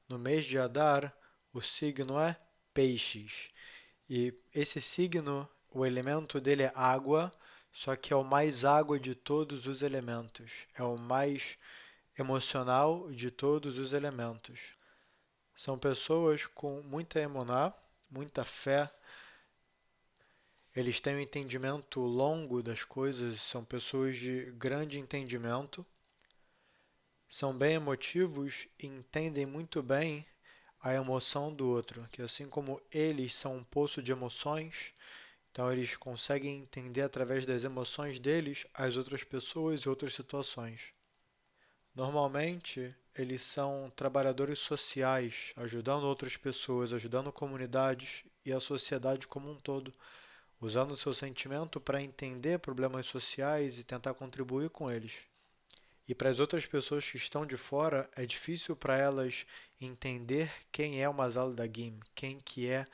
No mês de Adar, o signo é Peixes. E esse signo, o elemento dele é água, só que é o mais água de todos os elementos. É o mais emocional de todos os elementos. São pessoas com muita emuná, muita fé. Eles têm um entendimento longo das coisas, são pessoas de grande entendimento, são bem emotivos e entendem muito bem a emoção do outro, que assim como eles são um poço de emoções, então eles conseguem entender através das emoções deles as outras pessoas e outras situações. Normalmente, eles são trabalhadores sociais, ajudando outras pessoas, ajudando comunidades e a sociedade como um todo, usando o seu sentimento para entender problemas sociais e tentar contribuir com eles. E para as outras pessoas que estão de fora, é difícil para elas entender quem é o Masalo Dagim, quem que é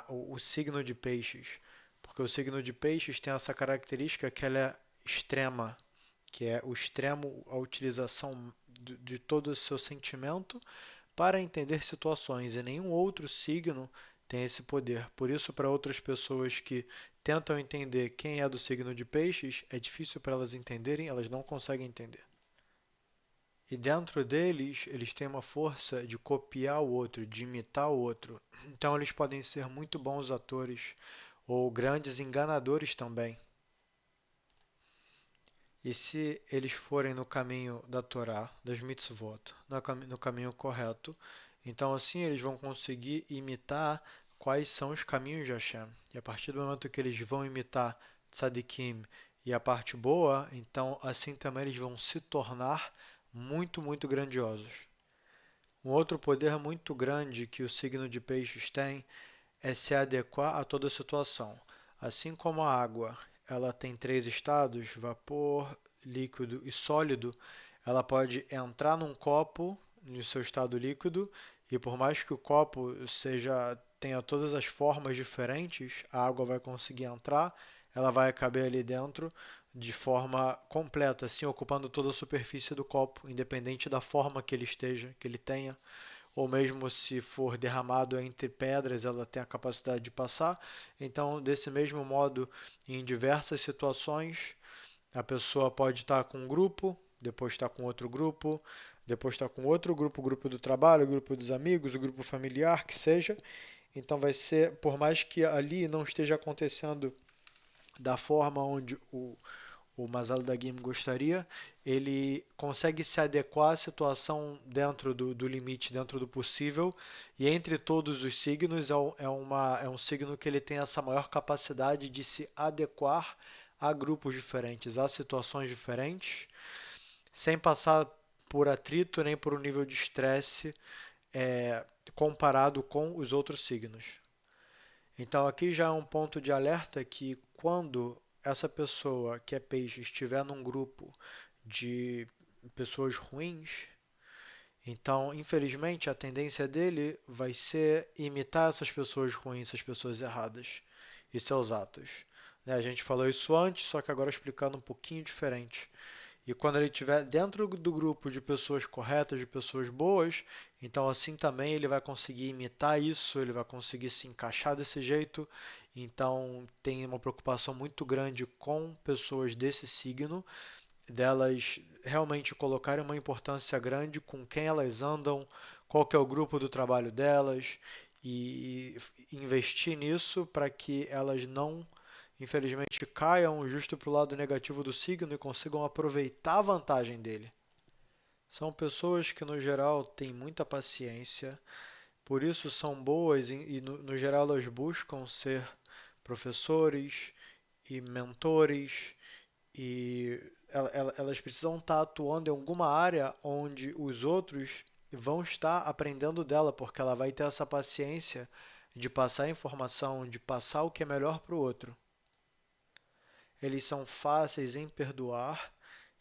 o signo de peixes. Porque o signo de peixes tem essa característica que ela é extrema, que é o extremo, a utilização de todo o seu sentimento para entender situações, e nenhum outro signo tem esse poder. Por isso, para outras pessoas que tentam entender quem é do signo de peixes, é difícil para elas entenderem, elas não conseguem entender. E dentro deles, eles têm uma força de copiar o outro, de imitar o outro. Então, eles podem ser muito bons atores ou grandes enganadores também. E se eles forem no caminho da Torá, das mitzvot, no caminho correto, então assim eles vão conseguir imitar quais são os caminhos de Hashem. E a partir do momento que eles vão imitar tzadikim e a parte boa, então assim também eles vão se tornar muito, muito grandiosos. Um outro poder muito grande que o signo de peixes tem é se adequar a toda situação. Assim como a água, ela tem três estados, vapor, líquido e sólido, ela pode entrar num copo no seu estado líquido e por mais que o copo tenha todas as formas diferentes, a água vai conseguir entrar, ela vai caber ali dentro de forma completa, assim ocupando toda a superfície do copo, independente da forma que ele esteja, que ele tenha ou mesmo se for derramado entre pedras, ela tem a capacidade de passar. Então, desse mesmo modo, em diversas situações, a pessoa pode estar com um grupo, depois estar com outro grupo, depois estar com outro grupo, o grupo do trabalho, o grupo dos amigos, o grupo familiar, que seja. Então, vai ser, por mais que ali não esteja acontecendo da forma onde o Masalo da Game gostaria, ele consegue se adequar à situação dentro do limite, dentro do possível, e entre todos os signos é um signo que ele tem essa maior capacidade de se adequar a grupos diferentes, a situações diferentes, sem passar por atrito nem por um nível de estresse comparado com os outros signos. Então aqui já é um ponto de alerta que quando essa pessoa que é peixe estiver num grupo de pessoas ruins, então infelizmente a tendência dele vai ser imitar essas pessoas ruins, essas pessoas erradas e seus atos. Né? A gente falou isso antes, só que agora explicando um pouquinho diferente. E quando ele estiver dentro do grupo de pessoas corretas, de pessoas boas, então assim também ele vai conseguir imitar isso, ele vai conseguir se encaixar desse jeito. Então tem uma preocupação muito grande com pessoas desse signo, delas realmente colocarem uma importância grande com quem elas andam, qual que é o grupo do trabalho delas e investir nisso para que elas não infelizmente caiam justo para o lado negativo do signo e consigam aproveitar a vantagem dele. São pessoas que, no geral, têm muita paciência, por isso são boas e no geral, elas buscam ser professores e mentores e elas precisam estar atuando em alguma área onde os outros vão estar aprendendo dela, porque ela vai ter essa paciência de passar informação, de passar o que é melhor para o outro. Eles são fáceis em perdoar,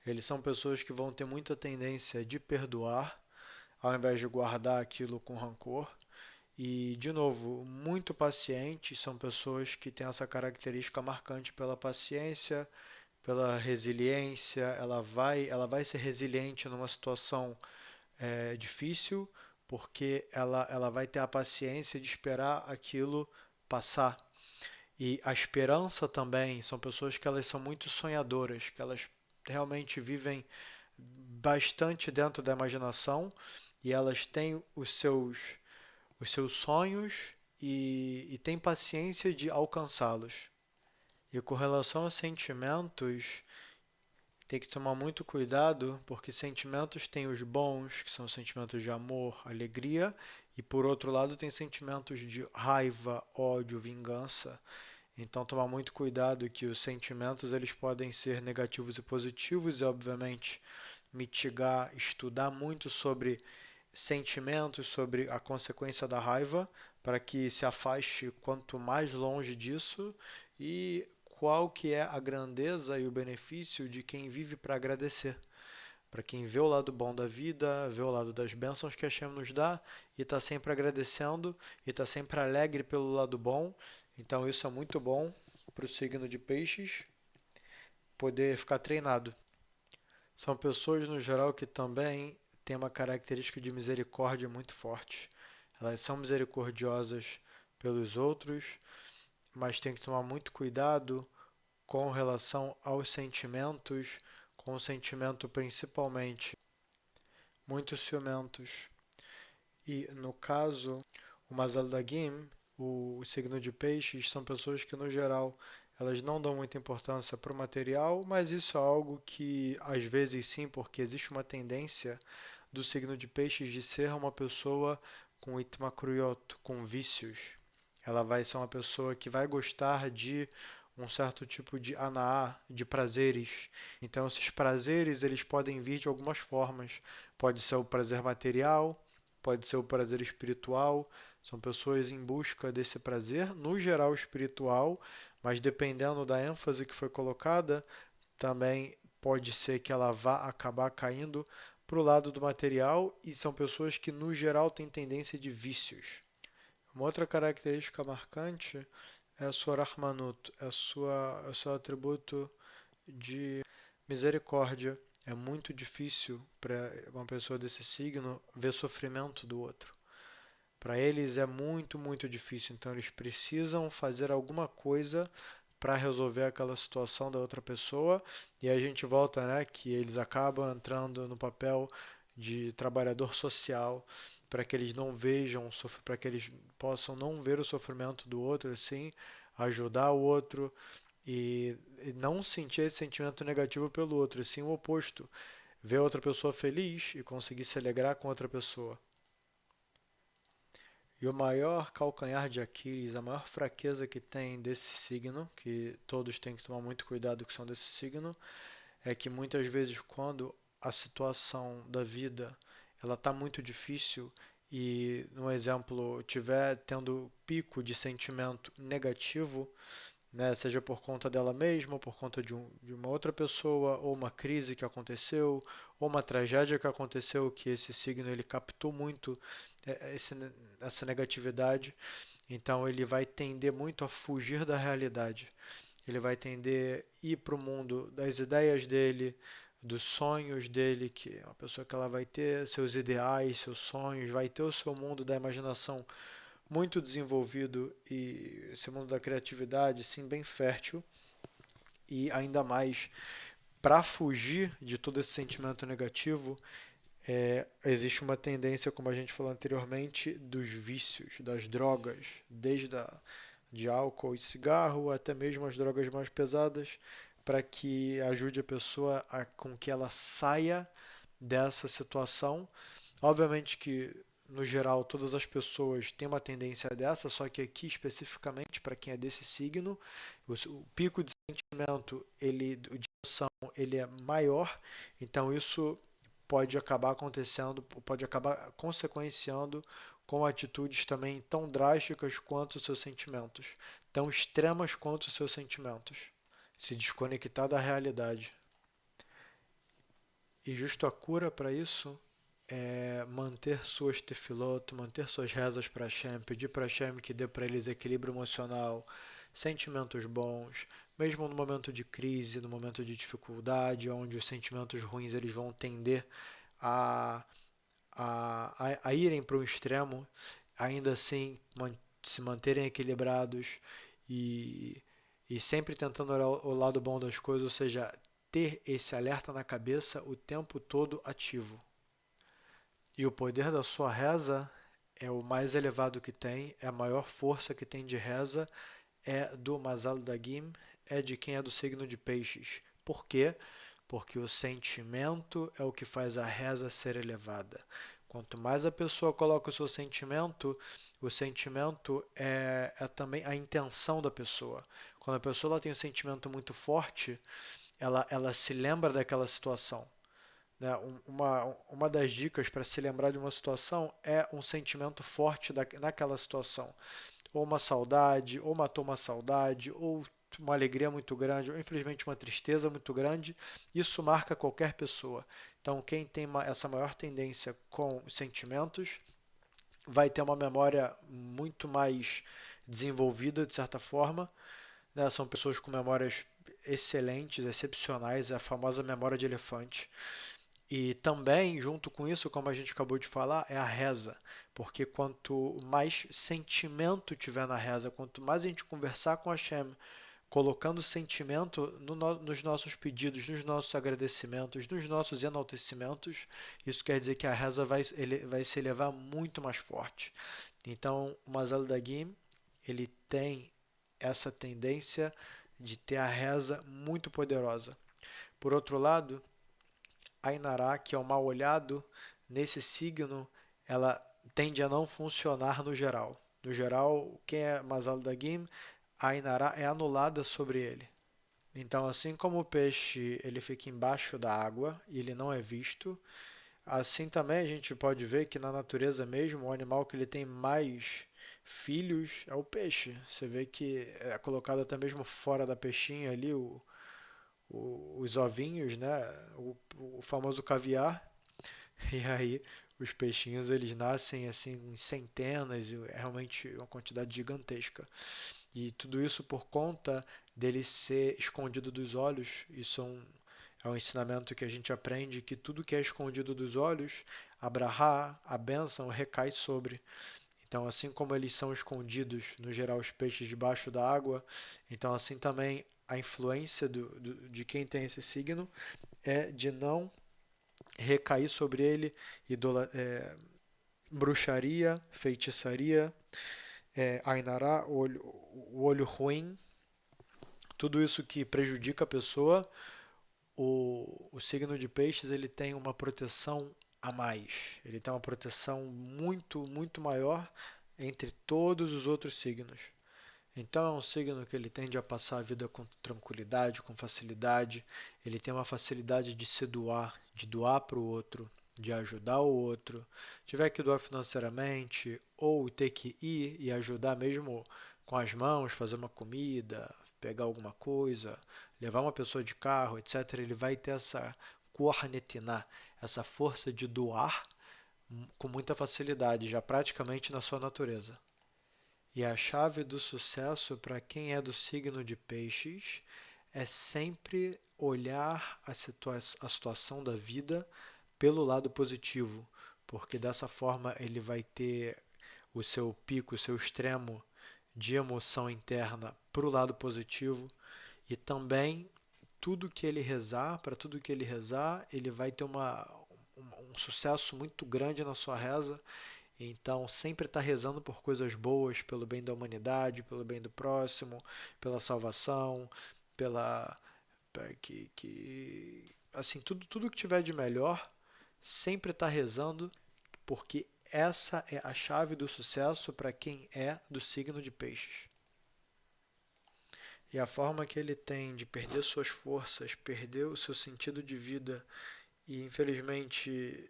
eles são pessoas que vão ter muita tendência de perdoar, ao invés de guardar aquilo com rancor. E, de novo, muito pacientes, são pessoas que têm essa característica marcante pela paciência, pela resiliência. Ela vai ser resiliente numa situação difícil, porque ela vai ter a paciência de esperar aquilo passar. E a esperança também, são pessoas que elas são muito sonhadoras, que elas realmente vivem bastante dentro da imaginação e elas têm os seus sonhos e têm paciência de alcançá-los. E com relação a sentimentos, tem que tomar muito cuidado, porque sentimentos tem os bons, que são sentimentos de amor, alegria, e por outro lado tem sentimentos de raiva, ódio, vingança. Então tomar muito cuidado que os sentimentos eles podem ser negativos e positivos e obviamente mitigar, estudar muito sobre sentimentos, sobre a consequência da raiva, para que se afaste quanto mais longe disso e qual que é a grandeza e o benefício de quem vive para agradecer. Para quem vê o lado bom da vida, vê o lado das bênçãos que a Hashem nos dá e está sempre agradecendo e está sempre alegre pelo lado bom. Então isso é muito bom para o signo de peixes poder ficar treinado. São pessoas no geral que também têm uma característica de misericórdia muito forte. Elas são misericordiosas pelos outros, mas tem que tomar muito cuidado com relação aos sentimentos, com o sentimento principalmente muito ciumentos. E no caso, o Mazal Dagim, o signo de peixes, são pessoas que no geral elas não dão muita importância para o material, mas isso é algo que às vezes sim, porque existe uma tendência do signo de peixes de ser uma pessoa com itmakruyot, com vícios. Ela vai ser uma pessoa que vai gostar de um certo tipo de anaá, de prazeres. Então, esses prazeres eles podem vir de algumas formas. Pode ser o prazer material, pode ser o prazer espiritual. São pessoas em busca desse prazer, no geral espiritual, mas dependendo da ênfase que foi colocada, também pode ser que ela vá acabar caindo para o lado do material e são pessoas que, no geral, têm tendência de vícios. Uma outra característica marcante é a sua Rahmanut, é o seu atributo de misericórdia. É muito difícil para uma pessoa desse signo ver sofrimento do outro. Para eles é muito, muito difícil. Então eles precisam fazer alguma coisa para resolver aquela situação da outra pessoa. E aí a gente volta, né, que eles acabam entrando no papel de trabalhador social para que eles não vejam, para que eles possam não ver o sofrimento do outro, assim, ajudar o outro e não sentir esse sentimento negativo pelo outro, e sim o oposto, ver outra pessoa feliz e conseguir se alegrar com outra pessoa. E o maior calcanhar de Aquiles, a maior fraqueza que tem desse signo, que todos têm que tomar muito cuidado que são desse signo, é que muitas vezes quando a situação da vida ela está muito difícil e, no exemplo, tiver tendo pico de sentimento negativo, né, seja por conta dela mesma, ou por conta de uma outra pessoa, ou uma crise que aconteceu, ou uma tragédia que aconteceu, que esse signo ele captou muito esse, essa negatividade, então ele vai tender muito a fugir da realidade. Ele vai tender a ir para o mundo das ideias dele, dos sonhos dele, que é uma pessoa que ela vai ter seus ideais, seus sonhos, vai ter o seu mundo da imaginação muito desenvolvido e esse mundo da criatividade, sim, bem fértil. E ainda mais, para fugir de todo esse sentimento negativo, existe uma tendência, como a gente falou anteriormente, dos vícios, das drogas, desde de álcool e cigarro até mesmo as drogas mais pesadas, para que ajude a pessoa com que ela saia dessa situação. Obviamente que no geral todas as pessoas têm uma tendência dessa, só que aqui especificamente para quem é desse signo, o pico de sentimento, de emoção, ele é maior, então isso pode acabar acontecendo, pode acabar consequenciando com atitudes também tão drásticas quanto os seus sentimentos, tão extremas quanto os seus sentimentos. Se desconectar da realidade. E justo a cura para isso é manter suas tefilot, manter suas rezas para Hashem, pedir para Hashem que dê para eles equilíbrio emocional, sentimentos bons, mesmo no momento de crise, no momento de dificuldade, onde os sentimentos ruins eles vão tender a a irem para um extremo, ainda assim se manterem equilibrados e, e sempre tentando olhar o lado bom das coisas, ou seja, ter esse alerta na cabeça o tempo todo ativo. E o poder da sua reza é o mais elevado que tem, é a maior força que tem de reza, é do Mazal Dagim, é de quem é do signo de Peixes. Por quê? Porque o sentimento é o que faz a reza ser elevada. Quanto mais a pessoa coloca o sentimento é também a intenção da pessoa. Quando a pessoa ela tem um sentimento muito forte, ela se lembra daquela situação. Né? Uma das dicas para se lembrar de uma situação é um sentimento forte naquela situação. Ou uma saudade, ou matou uma saudade, ou uma alegria muito grande, ou infelizmente uma tristeza muito grande. Isso marca qualquer pessoa. Então, quem tem essa maior tendência com os sentimentos vai ter uma memória muito mais desenvolvida, de certa forma. Né? São pessoas com memórias excelentes, excepcionais, a famosa memória de elefante. E também, junto com isso, como a gente acabou de falar, é a reza. Porque quanto mais sentimento tiver na reza, quanto mais a gente conversar com a Hashem, colocando sentimento nos nossos pedidos, nos nossos agradecimentos, nos nossos enaltecimentos, isso quer dizer que a reza vai se elevar muito mais forte. Então, o Mazal Dagim, ele tem essa tendência de ter a reza muito poderosa. Por outro lado, a Inará, que é o mal olhado, nesse signo, ela tende a não funcionar no geral. No geral, quem é Mazal Dagim, a Inará é anulada sobre ele. Então, assim como o peixe ele fica embaixo da água e ele não é visto, assim também a gente pode ver que na natureza mesmo, o animal que ele tem mais filhos é o peixe. Você vê que é colocado até mesmo fora da peixinha ali os ovinhos, né? O famoso caviar. E aí os peixinhos eles nascem assim em centenas, é realmente uma quantidade gigantesca. E tudo isso por conta dele ser escondido dos olhos. Isso é um ensinamento que a gente aprende que tudo que é escondido dos olhos, a brahá, a bênção, recai sobre. Então, assim como eles são escondidos, no geral, os peixes debaixo da água, então assim também a influência de quem tem esse signo é de não recair sobre ele bruxaria, feitiçaria, Ainará, o olho ruim, tudo isso que prejudica a pessoa, o signo de peixes ele tem uma proteção a mais. Ele tem uma proteção muito, muito maior entre todos os outros signos. Então é um signo que ele tende a passar a vida com tranquilidade, com facilidade. Ele tem uma facilidade de se doar, de doar para o outro, de ajudar o outro. Tiver que doar financeiramente ou ter que ir e ajudar mesmo com as mãos, fazer uma comida, pegar alguma coisa, levar uma pessoa de carro, etc. Ele vai ter essa kornetiná, essa força de doar com muita facilidade, já praticamente na sua natureza. E a chave do sucesso para quem é do signo de Peixes é sempre olhar a situação da vida pelo lado positivo, porque dessa forma ele vai ter o seu pico, o seu extremo de emoção interna para o lado positivo e também tudo que ele rezar, para tudo que ele rezar, ele vai ter um sucesso muito grande na sua reza. Então, sempre estar rezando por coisas boas, pelo bem da humanidade, pelo bem do próximo, pela salvação, pela assim, tudo que tiver de melhor, sempre estar rezando, porque essa é a chave do sucesso para quem é do signo de Peixes. E a forma que ele tem de perder suas forças, perder o seu sentido de vida e, infelizmente,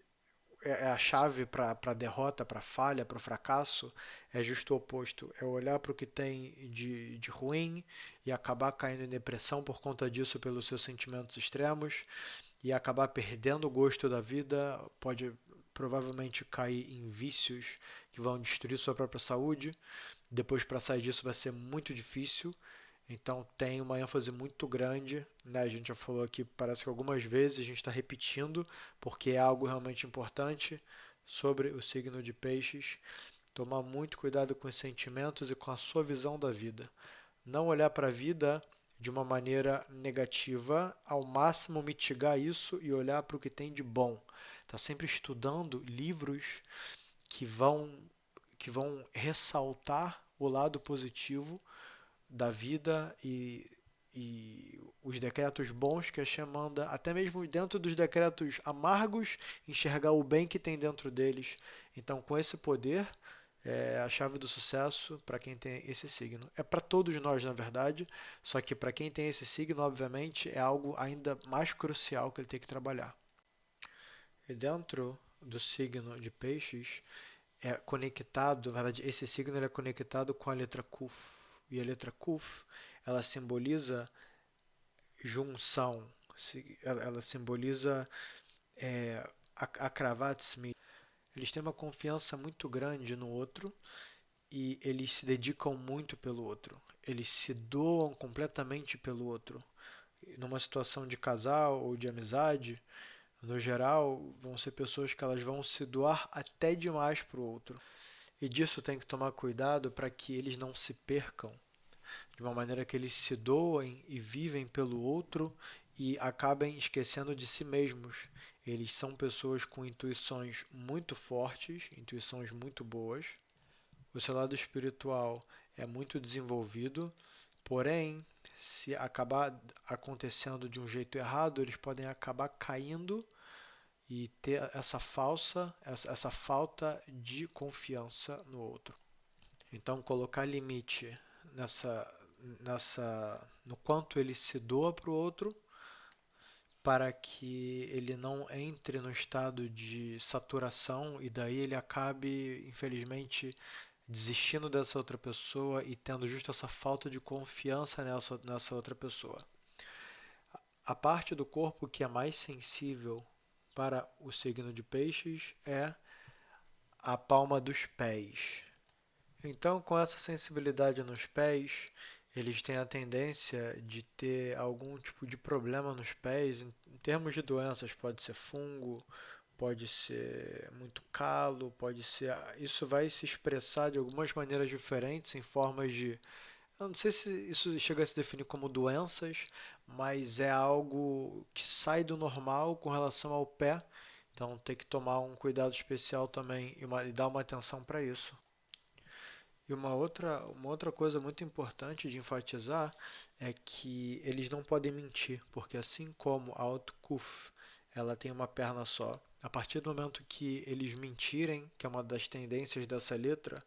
é a chave para a derrota, para a falha, para o fracasso, é justo o oposto. É olhar para o que tem de ruim e acabar caindo em depressão por conta disso, pelos seus sentimentos extremos, e acabar perdendo o gosto da vida, pode provavelmente cair em vícios que vão destruir sua própria saúde. Depois, para sair disso, vai ser muito difícil. Então tem uma ênfase muito grande, né? A gente já falou aqui, parece que algumas vezes a gente está repetindo, porque é algo realmente importante. sobre o signo de Peixes. Tomar muito cuidado com os sentimentos e com a sua visão da vida. Não olhar para a vida de uma maneira negativa, ao máximo mitigar isso e olhar para o que tem de bom. Está sempre estudando livros que vão, que vão ressaltar o lado positivo da vida e os decretos bons que a Shem manda, até mesmo dentro dos decretos amargos, enxergar o bem que tem dentro deles. Então, com esse poder, é a chave do sucesso para quem tem esse signo. É para todos nós, na verdade, só que para quem tem esse signo, obviamente, é algo ainda mais crucial que ele tem que trabalhar. E dentro do signo de Peixes, é conectado, na verdade, esse signo ele é conectado com a letra Kuf. E a letra Kuf, ela simboliza junção, ela simboliza a Kravat Smith. Eles têm uma confiança muito grande no outro e eles se dedicam muito pelo outro. Eles se doam completamente pelo outro. Numa situação de casal ou de amizade, no geral, vão ser pessoas que elas vão se doar até demais para o outro. E disso tem que tomar cuidado para que eles não se percam, de uma maneira que eles se doem e vivem pelo outro e acabem esquecendo de si mesmos. Eles são pessoas com intuições muito fortes, intuições muito boas. O seu lado espiritual é muito desenvolvido, porém, se acabar acontecendo de um jeito errado, eles podem acabar caindo e ter essa falta de confiança no outro. Então, colocar limite nessa, no quanto ele se doa para o outro, para que ele não entre no estado de saturação e daí ele acabe, infelizmente, desistindo dessa outra pessoa e tendo justo essa falta de confiança nessa outra pessoa. A parte do corpo que é mais sensível para o signo de Peixes é a palma dos pés. Então, com essa sensibilidade nos pés, eles têm a tendência de ter algum tipo de problema nos pés, em termos de doenças, pode ser fungo, pode ser muito calo, pode ser. Isso vai se expressar de algumas maneiras diferentes, em formas de. Eu não sei se isso chega a se definir como doenças, mas é algo que sai do normal com relação ao pé. Então tem que tomar um cuidado especial também e dar uma atenção para isso. E uma outra coisa muito importante de enfatizar é que eles não podem mentir, porque assim como a Autkuf, ela tem uma perna só, a partir do momento que eles mentirem, que é uma das tendências dessa letra,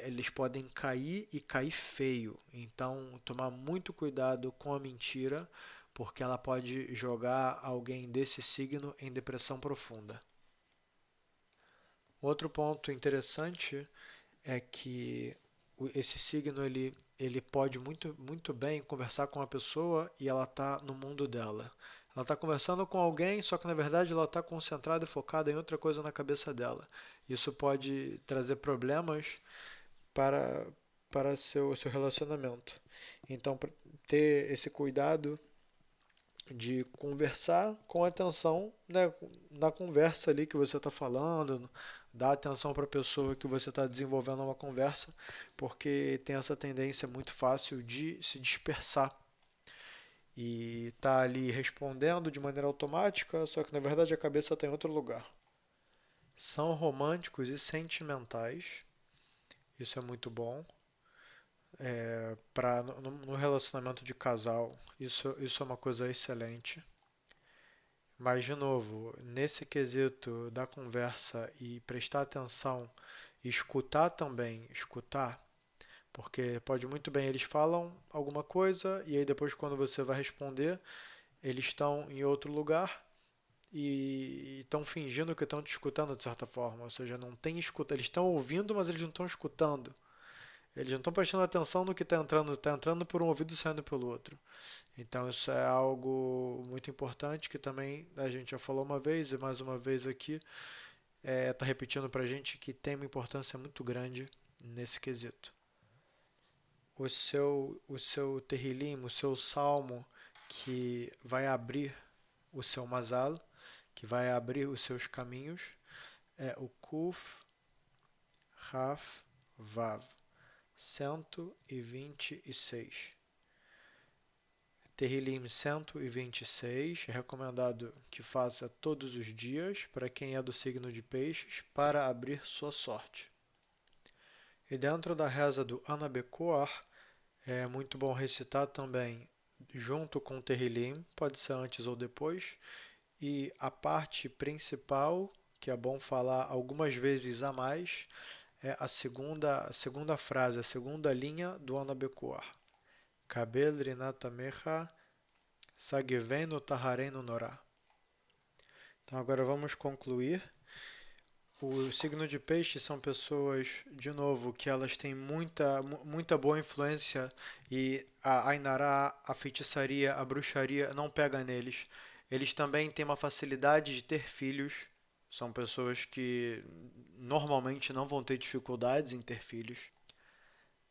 eles podem cair e cair feio. Então, tomar muito cuidado com a mentira, porque ela pode jogar alguém desse signo em depressão profunda. Outro ponto interessante é que esse signo ele pode muito bem conversar com uma pessoa e ela está no mundo dela. Ela está conversando com alguém, só que na verdade ela está concentrada e focada em outra coisa na cabeça dela. Isso pode trazer problemas para, para seu relacionamento. Então, ter esse cuidado de conversar com atenção, né, na conversa ali que você está falando, dar atenção para a pessoa que você está desenvolvendo uma conversa, porque tem essa tendência muito fácil de se dispersar e tá ali respondendo de maneira automática, só que na verdade a cabeça está em outro lugar. São românticos e sentimentais, isso é muito bom. No relacionamento de casal, isso é uma coisa excelente. Mas, de novo, nesse quesito da conversa e prestar atenção e escutar também, escutar, porque pode muito bem, eles falam alguma coisa e aí depois quando você vai responder, eles estão em outro lugar e estão fingindo que estão te escutando de certa forma, ou seja, não tem escuta, eles estão ouvindo, mas eles não estão escutando. Eles não estão prestando atenção no que está entrando por um ouvido e saindo pelo outro. Então isso é algo muito importante que também a gente já falou uma vez e mais uma vez aqui está repetindo para a gente que tem uma importância muito grande nesse quesito. O seu Terrilim, o seu salmo que vai abrir o seu Mazal, que vai abrir os seus caminhos, é o Kuf, Raf, Vav, 126. Terrilim 126, é recomendado que faça todos os dias para quem é do signo de peixes, para abrir sua sorte. E dentro da reza do Anabecoar, é muito bom recitar também junto com o Terrilim, pode ser antes ou depois, e a parte principal, que é bom falar algumas vezes a mais, é a segunda frase, a segunda linha do Anabecoar. Kabel Rinata Mecha Sagiveno Tahareno Norá. Então agora vamos concluir. O signo de peixe são pessoas, de novo, que elas têm muita boa influência e a Ainará, a feitiçaria, a bruxaria não pega neles. Eles também têm uma facilidade de ter filhos. São pessoas que normalmente não vão ter dificuldades em ter filhos.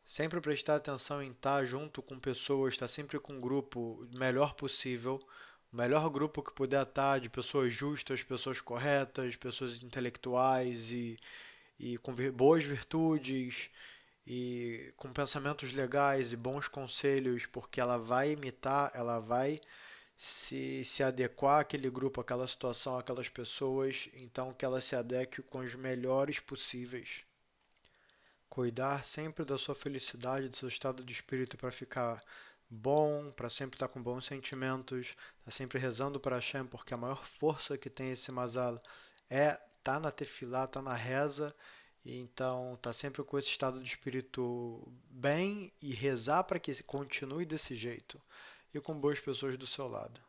Sempre prestar atenção em estar junto com pessoas, estar sempre com um grupo o melhor possível, o melhor grupo que puder estar de pessoas justas, pessoas corretas, pessoas intelectuais e com boas virtudes e com pensamentos legais e bons conselhos, porque ela vai imitar, ela vai se adequar àquele grupo, àquela situação, àquelas pessoas, então que ela se adeque com os melhores possíveis. Cuidar sempre da sua felicidade, do seu estado de espírito para ficar bom, para sempre estar com bons sentimentos, estar sempre rezando para Hashem, porque a maior força que tem esse Mazal tá na tefilá, tá na reza, e então tá sempre com esse estado de espírito bem e rezar para que continue desse jeito e com boas pessoas do seu lado.